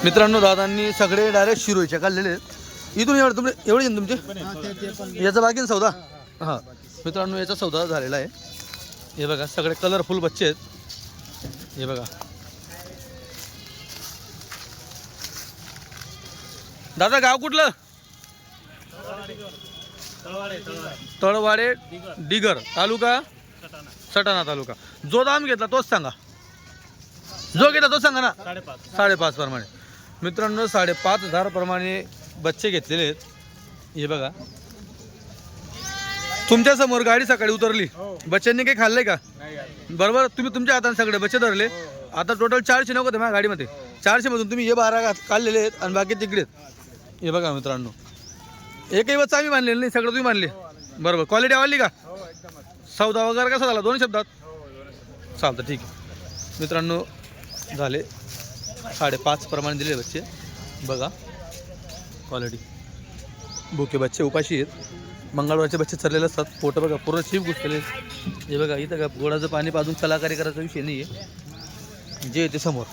मित्रांनो दादांनी सगळे डायरेक्ट शिरोईच्या काढलेले आहेत. इथून एवढे येईन तुमचे याचा बाकी सौदा. हां मित्रांनो याचा सौदा झालेला आहे. हे बघा सगळे कलरफुल बच्चे आहेत. हे बघा दादा गाव कुठलं? तळवाडे दिगर तालुका सटाणा तालुका. जो दाम घेतला तोच सांगा. जो घेतला तोच सांगा ना. 5.5 प्रमाणे मित्रांनो 5.5 प्रमाणे बच्चे घेतलेले आहेत. हे बघा तुमच्या समोर गाडी सकाळी उतरली. बच्चांनी काही खाल्लंय का? बरोबर. तुम्ही तुमच्या हाताने सगळे बच्चे धरले. आता टोटल 400 नको ते माझ्या गाडीमध्ये. 400 मधून तुम्ही हे 12 काढलेले आहेत आणि बाकी तिकडे. हे बघा मित्रांनो एकही बच्चा आम्ही मानलेलं नाही, सगळं तुम्ही मानले. बरोबर. क्वालिटी आवडली का? सौदा वगैरे कसा झाला? 2 शब्दात चालतं. ठीक आहे मित्रांनो झाले 5.5 प्रमाणे दिले बच्चे. बघा क्वालिटी. भुके बच्चे उपाशी आहेत. मंगळवारचे बच्चे चरलेले असतात. फोटो बघा पूर्ण चिप घुसलेले. हे बघा इथं का गोडाचं पाणी पाजून कलाकारी करायचा विषय नाही आहे. जे ते समोर